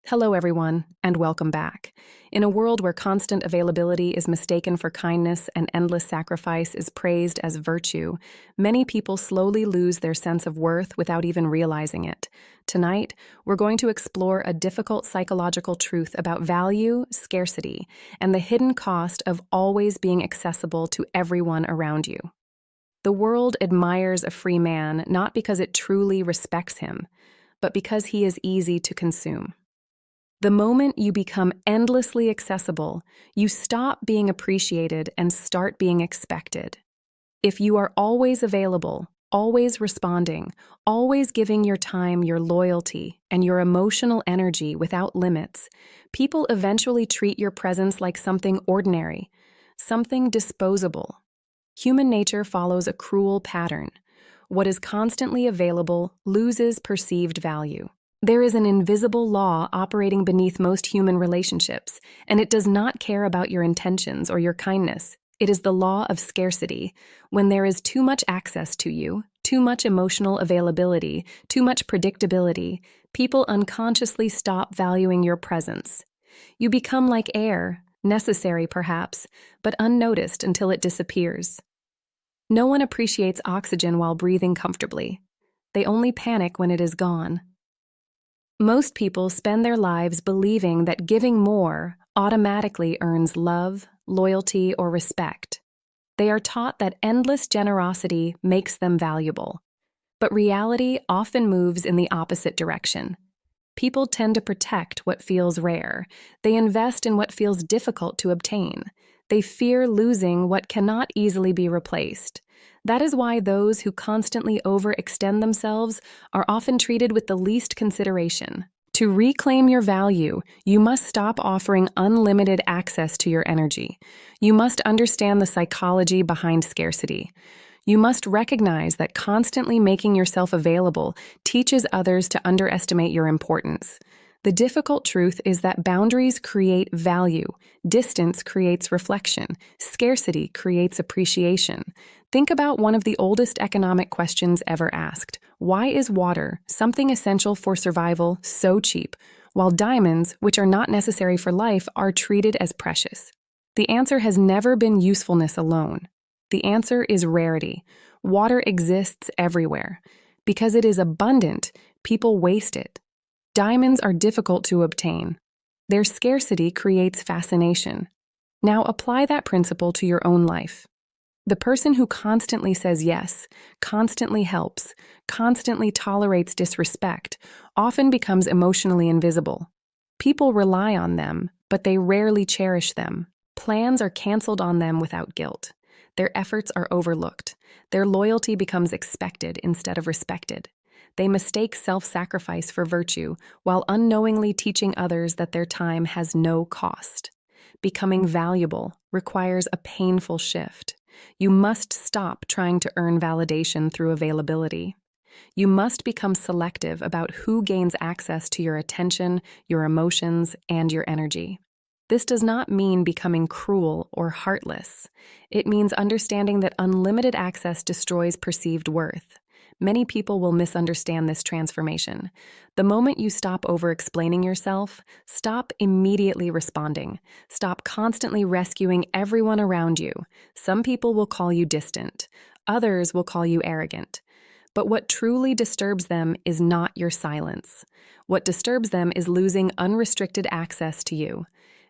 Hello, everyone, and welcome back. In a world where constant availability is mistaken for kindness and endless sacrifice is praised as virtue, many people slowly lose their sense of worth without even realizing it. Tonight, we're going to explore a difficult psychological truth about value, scarcity, and the hidden cost of always being accessible to everyone around you. The world admires a free man not because it truly respects him, but because he is easy to consume. The moment you become endlessly accessible, you stop being appreciated and start being expected. If you are always available, always responding, always giving your time, your loyalty, and your emotional energy without limits, people eventually treat your presence like something ordinary, something disposable. Human nature follows a cruel pattern. What is constantly available loses perceived value. There is an invisible law operating beneath most human relationships, and it does not care about your intentions or your kindness. It is the law of scarcity. When there is too much access to you, too much emotional availability, too much predictability, people unconsciously stop valuing your presence. You become like air, necessary perhaps, but unnoticed until it disappears. No one appreciates oxygen while breathing comfortably. They only panic when it is gone. Most people spend their lives believing that giving more automatically earns love, loyalty, or respect. They are taught that endless generosity makes them valuable. But reality often moves in the opposite direction. People tend to protect what feels rare. They invest in what feels difficult to obtain. They fear losing what cannot easily be replaced. That is why those who constantly overextend themselves are often treated with the least consideration. To reclaim your value, you must stop offering unlimited access to your energy. You must understand the psychology behind scarcity. You must recognize that constantly making yourself available teaches others to underestimate your importance. The difficult truth is that boundaries create value, distance creates reflection, scarcity creates appreciation. Think about one of the oldest economic questions ever asked. Why is water, something essential for survival, so cheap, while diamonds, which are not necessary for life, are treated as precious? The answer has never been usefulness alone. The answer is rarity. Water exists everywhere. Because it is abundant, people waste it. Diamonds are difficult to obtain. Their scarcity creates fascination. Now apply that principle to your own life. The person who constantly says yes, constantly helps, constantly tolerates disrespect, often becomes emotionally invisible. People rely on them, but they rarely cherish them. Plans are canceled on them without guilt. Their efforts are overlooked. Their loyalty becomes expected instead of respected. They mistake self-sacrifice for virtue while unknowingly teaching others that their time has no cost. Becoming valuable requires a painful shift. You must stop trying to earn validation through availability. You must become selective about who gains access to your attention, your emotions, and your energy. This does not mean becoming cruel or heartless. It means understanding that unlimited access destroys perceived worth. Many people will misunderstand this transformation. The moment you stop over-explaining yourself, stop immediately responding. Stop constantly rescuing everyone around you. Some people will call you distant. Others will call you arrogant. But what truly disturbs them is not your silence. What disturbs them is losing unrestricted access to you.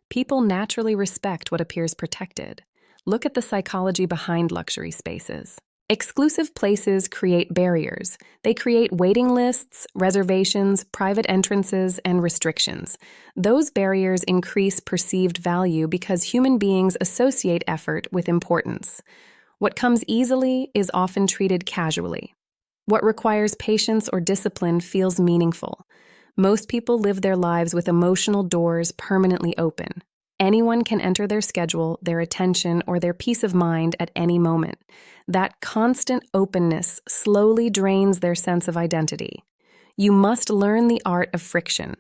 People naturally respect what appears protected. Look at the psychology behind luxury spaces. Exclusive places create barriers. They create waiting lists, reservations, private entrances, and restrictions. Those barriers increase perceived value because human beings associate effort with importance. What comes easily is often treated casually. What requires patience or discipline feels meaningful. Most people live their lives with emotional doors permanently open. Anyone can enter their schedule, their attention, or their peace of mind at any moment. That constant openness slowly drains their sense of identity. You must learn the art of friction.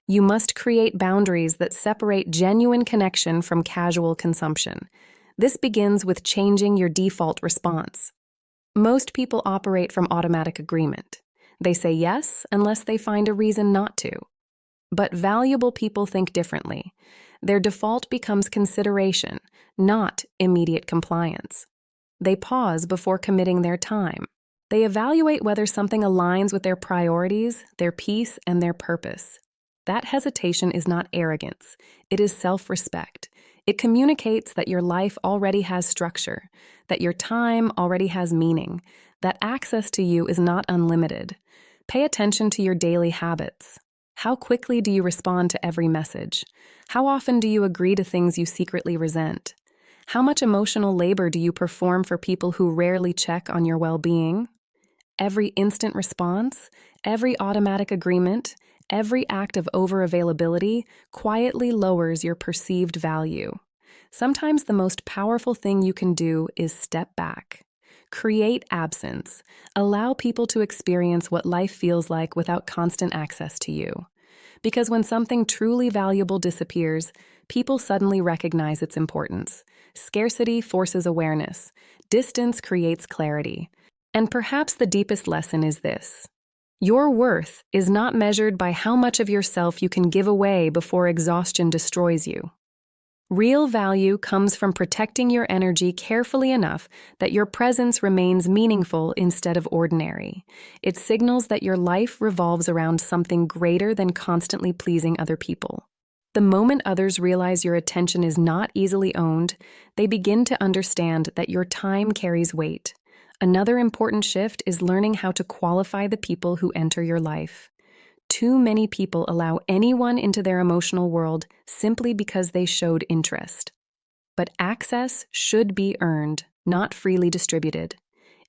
You must create boundaries that separate genuine connection from casual consumption. This begins with changing your default response. Most people operate from automatic agreement. They say yes unless they find a reason not to. But valuable people think differently. Their default becomes consideration, not immediate compliance. They pause before committing their time. They evaluate whether something aligns with their priorities, their peace, and their purpose. That hesitation is not arrogance. It is self-respect. It communicates that your life already has structure, that your time already has meaning, that access to you is not unlimited. Pay attention to your daily habits. How quickly do you respond to every message? How often do you agree to things you secretly resent? How much emotional labor do you perform for people who rarely check on your well-being? Every instant response, every automatic agreement, every act of over-availability quietly lowers your perceived value. Sometimes the most powerful thing you can do is step back. Create absence. Allow people to experience what life feels like without constant access to you. Because when something truly valuable disappears, people suddenly recognize its importance. Scarcity forces awareness. Distance creates clarity. And perhaps the deepest lesson is this: your worth is not measured by how much of yourself you can give away before exhaustion destroys you. Real value comes from protecting your energy carefully enough that your presence remains meaningful instead of ordinary. It signals that your life revolves around something greater than constantly pleasing other people. The moment others realize your attention is not easily owned, they begin to understand that your time carries weight. Another important shift is learning how to qualify the people who enter your life. Too many people allow anyone into their emotional world simply because they showed interest. But access should be earned, not freely distributed.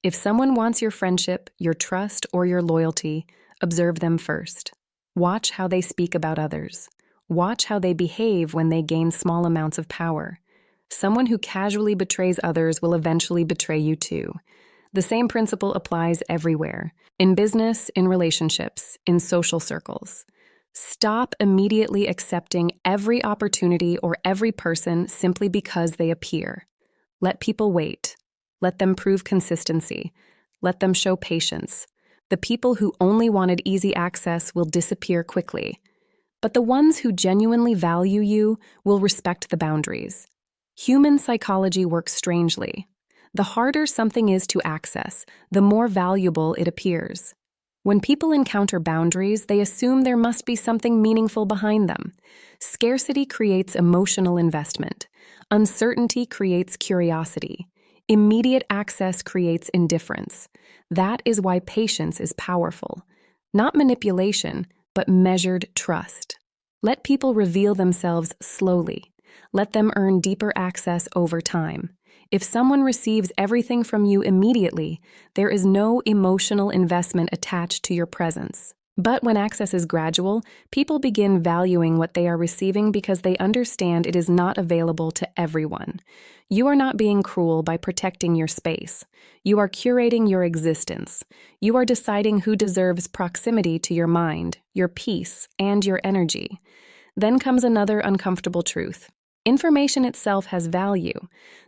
If someone wants your friendship, your trust, or your loyalty, observe them first. Watch how they speak about others. Watch how they behave when they gain small amounts of power. Someone who casually betrays others will eventually betray you too. The same principle applies everywhere, in business, in relationships, in social circles. Stop immediately accepting every opportunity or every person simply because they appear. Let people wait. Let them prove consistency. Let them show patience. The people who only wanted easy access will disappear quickly. But the ones who genuinely value you will respect the boundaries. Human psychology works strangely. The harder something is to access, the more valuable it appears. When people encounter boundaries, they assume there must be something meaningful behind them. Scarcity creates emotional investment. Uncertainty creates curiosity. Immediate access creates indifference. That is why patience is powerful. Not manipulation, but measured trust. Let people reveal themselves slowly. Let them earn deeper access over time. If someone receives everything from you immediately, there is no emotional investment attached to your presence. But when access is gradual, people begin valuing what they are receiving because they understand it is not available to everyone. You are not being cruel by protecting your space. You are curating your existence. You are deciding who deserves proximity to your mind, your peace, and your energy. Then comes another uncomfortable truth. Information itself has value.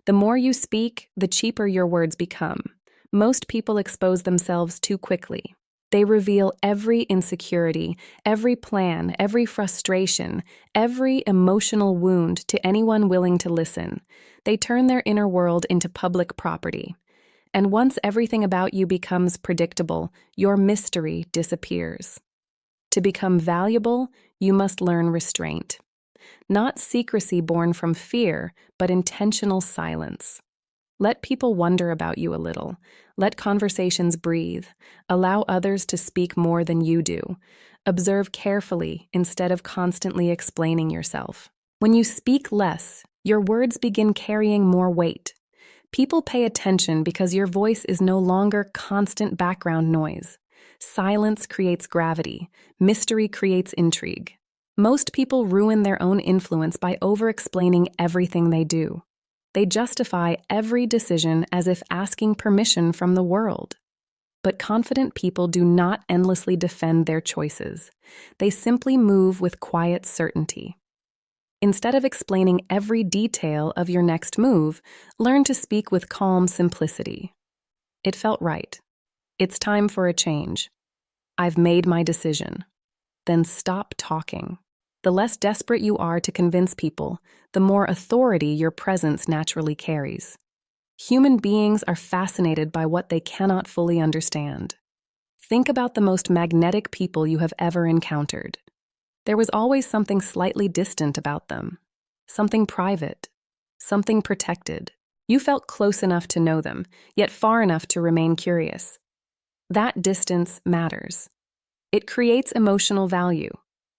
The more you speak, the cheaper your words become. Most people expose themselves too quickly. They reveal every insecurity, every plan, every frustration, every emotional wound to anyone willing to listen. They turn their inner world into public property. And once everything about you becomes predictable, your mystery disappears. To become valuable, you must learn restraint. Not secrecy born from fear, but intentional silence. Let people wonder about you a little. Let conversations breathe. Allow others to speak more than you do. Observe carefully instead of constantly explaining yourself. When you speak less, your words begin carrying more weight. People pay attention because your voice is no longer constant background noise. Silence creates gravity. Mystery creates intrigue. Most people ruin their own influence by over-explaining everything they do. They justify every decision as if asking permission from the world. But confident people do not endlessly defend their choices. They simply move with quiet certainty. Instead of explaining every detail of your next move, learn to speak with calm simplicity. It felt right. It's time for a change. I've made my decision. Then stop talking. The less desperate you are to convince people, the more authority your presence naturally carries. Human beings are fascinated by what they cannot fully understand. Think about the most magnetic people you have ever encountered. There was always something slightly distant about them, something private, something protected. You felt close enough to know them, yet far enough to remain curious. That distance matters. It creates emotional value.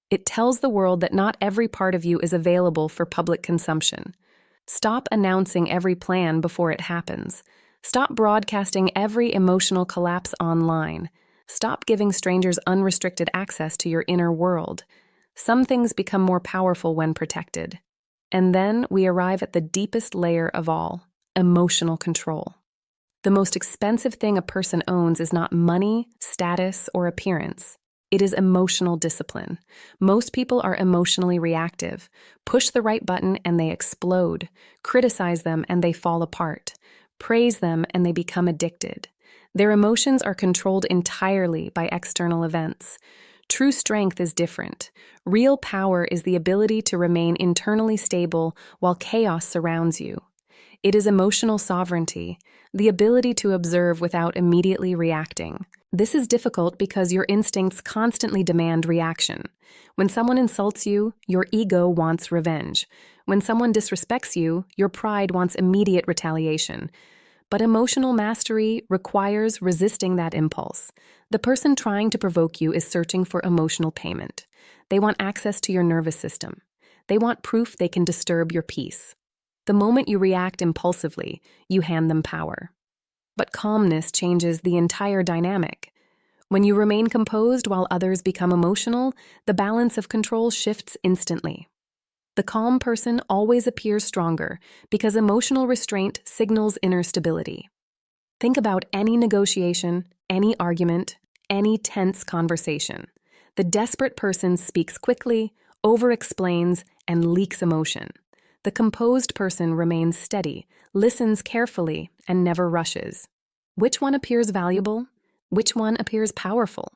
It tells the world that not every part of you is available for public consumption. Stop announcing every plan before it happens. Stop broadcasting every emotional collapse online. Stop giving strangers unrestricted access to your inner world. Some things become more powerful when protected. And then we arrive at the deepest layer of all, emotional control. The most expensive thing a person owns is not money, status, or appearance. It is emotional discipline. Most people are emotionally reactive. Push the right button and they explode. Criticize them and they fall apart. Praise them and they become addicted. Their emotions are controlled entirely by external events. True strength is different. Real power is the ability to remain internally stable while chaos surrounds you. It is emotional sovereignty, the ability to observe without immediately reacting. This is difficult because your instincts constantly demand reaction. When someone insults you, your ego wants revenge. When someone disrespects you, your pride wants immediate retaliation. But emotional mastery requires resisting that impulse. The person trying to provoke you is searching for emotional payment. They want access to your nervous system. They want proof they can disturb your peace. The moment you react impulsively, you hand them power. But calmness changes the entire dynamic. When you remain composed while others become emotional, the balance of control shifts instantly. The calm person always appears stronger because emotional restraint signals inner stability. Think about any negotiation, any argument, any tense conversation. The desperate person speaks quickly, over-explains, and leaks emotion. The composed person remains steady, listens carefully, and never rushes. Which one appears valuable? Which one appears powerful?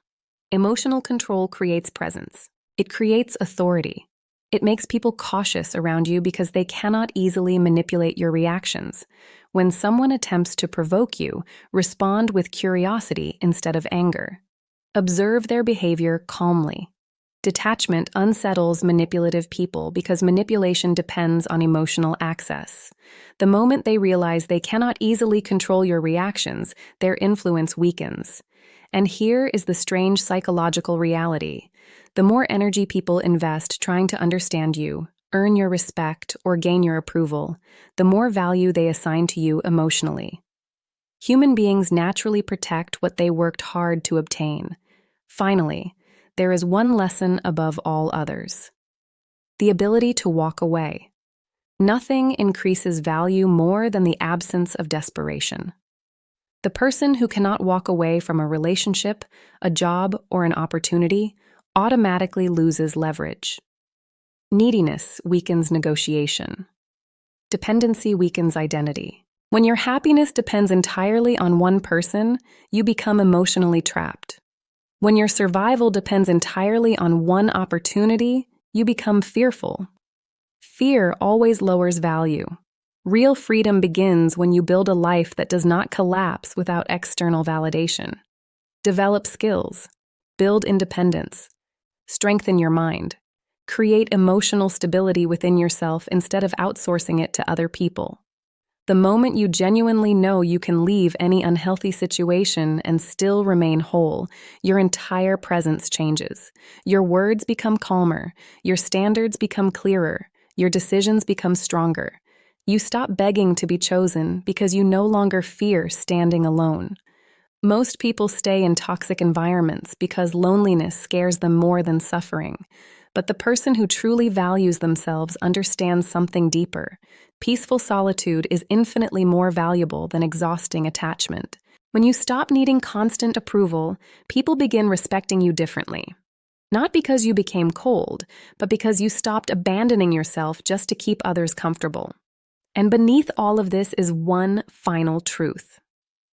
Emotional control creates presence. It creates authority. It makes people cautious around you because they cannot easily manipulate your reactions. When someone attempts to provoke you, respond with curiosity instead of anger. Observe their behavior calmly. Detachment unsettles manipulative people because manipulation depends on emotional access. The moment they realize they cannot easily control your reactions, their influence weakens. And here is the strange psychological reality. The more energy people invest trying to understand you, earn your respect, or gain your approval, the more value they assign to you emotionally. Human beings naturally protect what they worked hard to obtain. Finally, there is one lesson above all others: the ability to walk away. Nothing increases value more than the absence of desperation. The person who cannot walk away from a relationship, a job, or an opportunity automatically loses leverage. Neediness weakens negotiation. Dependency weakens identity. When your happiness depends entirely on one person, you become emotionally trapped. When your survival depends entirely on one opportunity, you become fearful. Fear always lowers value. Real freedom begins when you build a life that does not collapse without external validation. Develop skills. Build independence. Strengthen your mind. Create emotional stability within yourself instead of outsourcing it to other people. The moment you genuinely know you can leave any unhealthy situation and still remain whole, your entire presence changes. Your words become calmer, your standards become clearer, your decisions become stronger. You stop begging to be chosen because you no longer fear standing alone. Most people stay in toxic environments because loneliness scares them more than suffering. But the person who truly values themselves understands something deeper. Peaceful solitude is infinitely more valuable than exhausting attachment. When you stop needing constant approval, people begin respecting you differently. Not because you became cold, but because you stopped abandoning yourself just to keep others comfortable. And beneath all of this is one final truth.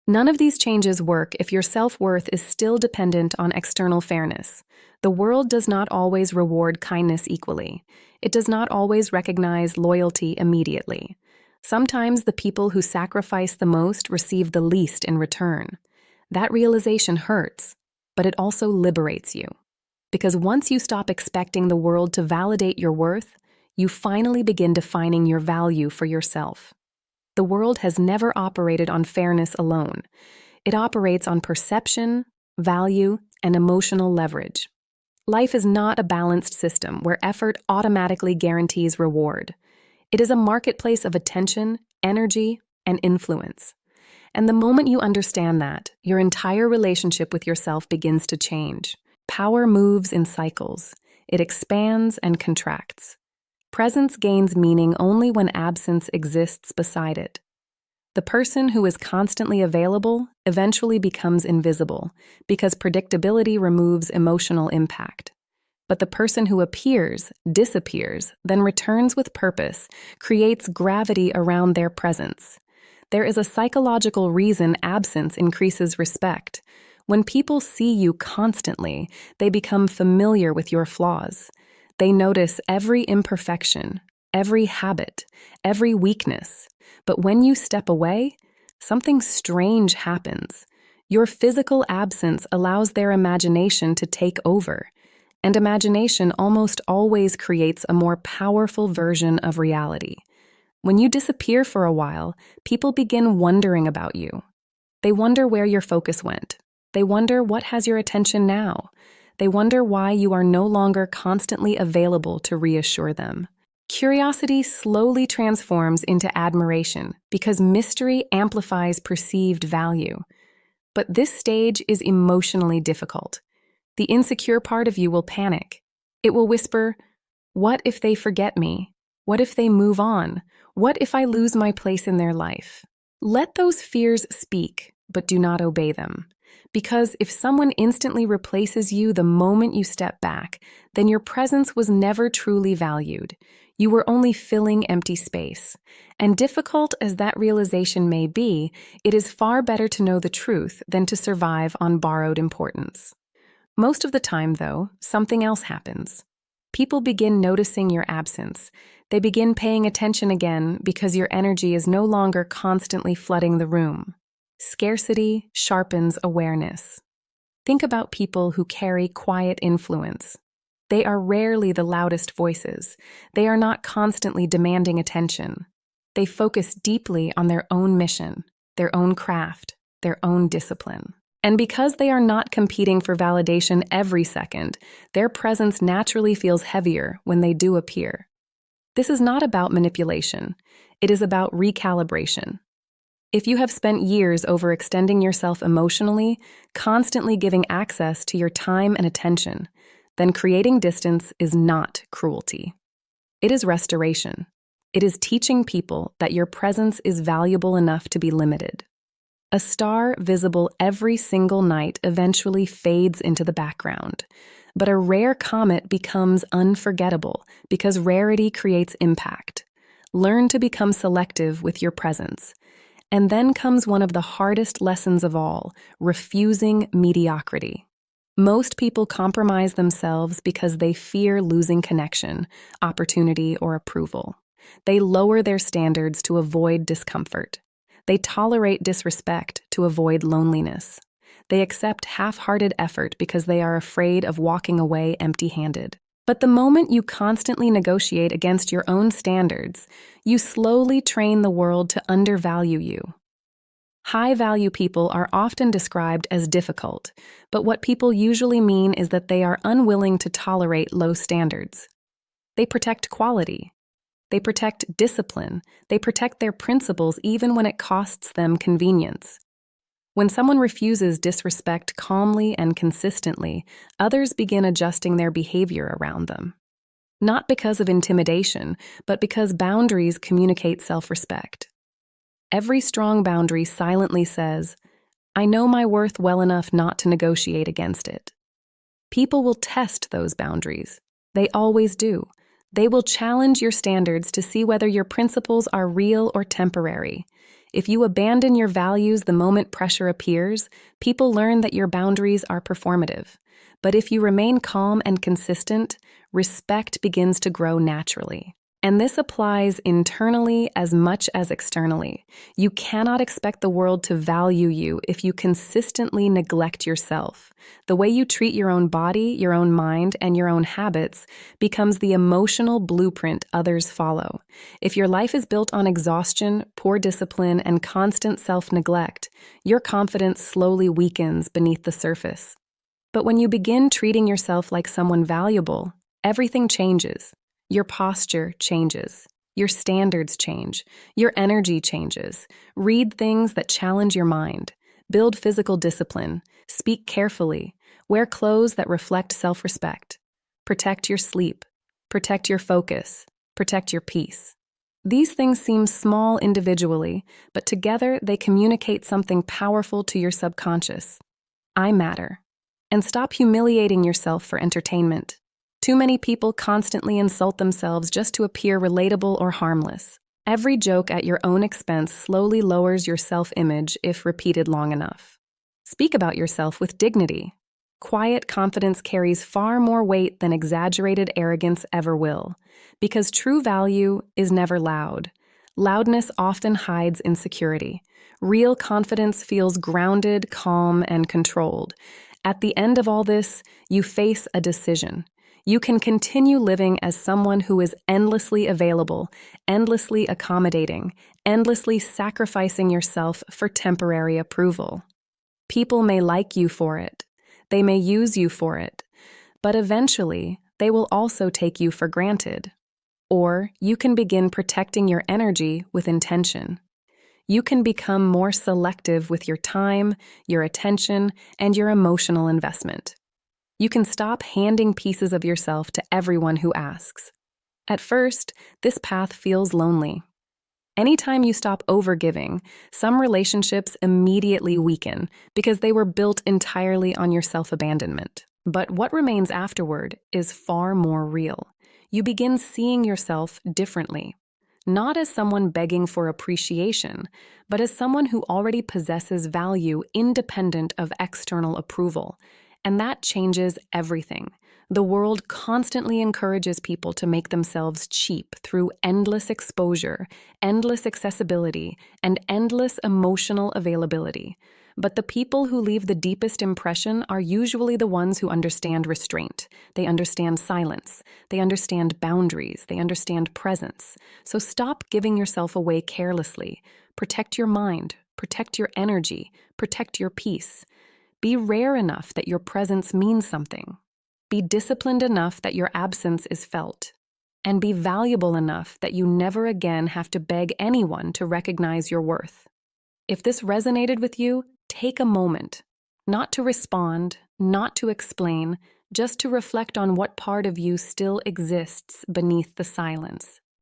None of these changes work if your self-worth is still dependent on external fairness. The world does not always reward kindness equally. It does not always recognize loyalty immediately. Sometimes the people who sacrifice the most receive the least in return. That realization hurts, but it also liberates you. Because once you stop expecting the world to validate your worth, you finally begin defining your value for yourself. The world has never operated on fairness alone. It operates on perception, value, and emotional leverage. Life is not a balanced system where effort automatically guarantees reward. It is a marketplace of attention, energy, and influence. And the moment you understand that, your entire relationship with yourself begins to change. Power moves in cycles. It expands and contracts. Presence gains meaning only when absence exists beside it. The person who is constantly available eventually becomes invisible because predictability removes emotional impact. But the person who appears, disappears, then returns with purpose, creates gravity around their presence. There is a psychological reason absence increases respect. When people see you constantly, they become familiar with your flaws. They notice every imperfection, every habit, every weakness. But when you step away, something strange happens. Your physical absence allows their imagination to take over. And imagination almost always creates a more powerful version of reality. When you disappear for a while, people begin wondering about you. They wonder where your focus went. They wonder what has your attention now. They wonder why you are no longer constantly available to reassure them. Curiosity slowly transforms into admiration because mystery amplifies perceived value. But this stage is emotionally difficult. The insecure part of you will panic. It will whisper, "What if they forget me? What if they move on? What if I lose my place in their life?" Let those fears speak, but do not obey them. Because if someone instantly replaces you the moment you step back, then your presence was never truly valued. You were only filling empty space. And difficult as that realization may be, it is far better to know the truth than to survive on borrowed importance. Most of the time, though, something else happens. People begin noticing your absence. They begin paying attention again because your energy is no longer constantly flooding the room. Scarcity sharpens awareness. Think about people who carry quiet influence. They are rarely the loudest voices. They are not constantly demanding attention. They focus deeply on their own mission, their own craft, their own discipline. And because they are not competing for validation every second, their presence naturally feels heavier when they do appear. This is not about manipulation. It is about recalibration. If you have spent years overextending yourself emotionally, constantly giving access to your time and attention, then creating distance is not cruelty. It is restoration. It is teaching people that your presence is valuable enough to be limited. A star visible every single night eventually fades into the background, but a rare comet becomes unforgettable because rarity creates impact. Learn to become selective with your presence. And then comes one of the hardest lessons of all, refusing mediocrity. Most people compromise themselves because they fear losing connection, opportunity, or approval. They lower their standards to avoid discomfort. They tolerate disrespect to avoid loneliness. They accept half-hearted effort because they are afraid of walking away empty-handed. But the moment you constantly negotiate against your own standards, you slowly train the world to undervalue you. High-value people are often described as difficult, but what people usually mean is that they are unwilling to tolerate low standards. They protect quality. They protect discipline. They protect their principles even when it costs them convenience. When someone refuses disrespect calmly and consistently, others begin adjusting their behavior around them. Not because of intimidation, but because boundaries communicate self-respect. Every strong boundary silently says, "I know my worth well enough not to negotiate against it." People will test those boundaries. They always do. They will challenge your standards to see whether your principles are real or temporary. If you abandon your values the moment pressure appears, people learn that your boundaries are performative. But if you remain calm and consistent, respect begins to grow naturally. And this applies internally as much as externally. You cannot expect the world to value you if you consistently neglect yourself. The way you treat your own body, your own mind, and your own habits becomes the emotional blueprint others follow. If your life is built on exhaustion, poor discipline, and constant self-neglect, your confidence slowly weakens beneath the surface. But when you begin treating yourself like someone valuable, everything changes. Your posture changes. Your standards change. Your energy changes. Read things that challenge your mind. Build physical discipline. Speak carefully. Wear clothes that reflect self-respect. Protect your sleep. Protect your focus. Protect your peace. These things seem small individually, but together they communicate something powerful to your subconscious. I matter. And stop humiliating yourself for entertainment. Too many people constantly insult themselves just to appear relatable or harmless. Every joke at your own expense slowly lowers your self-image if repeated long enough. Speak about yourself with dignity. Quiet confidence carries far more weight than exaggerated arrogance ever will, because true value is never loud. Loudness often hides insecurity. Real confidence feels grounded, calm, and controlled. At the end of all this, you face a decision. You can continue living as someone who is endlessly available, endlessly accommodating, endlessly sacrificing yourself for temporary approval. People may like you for it. They may use you for it. But eventually, they will also take you for granted. Or you can begin protecting your energy with intention. You can become more selective with your time, your attention, and your emotional investment. You can stop handing pieces of yourself to everyone who asks. At first, this path feels lonely. Anytime you stop overgiving, some relationships immediately weaken because they were built entirely on your self-abandonment. But what remains afterward is far more real. You begin seeing yourself differently, not as someone begging for appreciation, but as someone who already possesses value independent of external approval. And that changes everything. The world constantly encourages people to make themselves cheap through endless exposure, endless accessibility, and endless emotional availability. But the people who leave the deepest impression are usually the ones who understand restraint. They understand silence. They understand boundaries. They understand presence. So stop giving yourself away carelessly. Protect your mind. Protect your energy. Protect your peace. Be rare enough that your presence means something. Be disciplined enough that your absence is felt. And be valuable enough that you never again have to beg anyone to recognize your worth. If this resonated with you, take a moment. Not to respond, not to explain, just to reflect on what part of you still exists beneath the silence.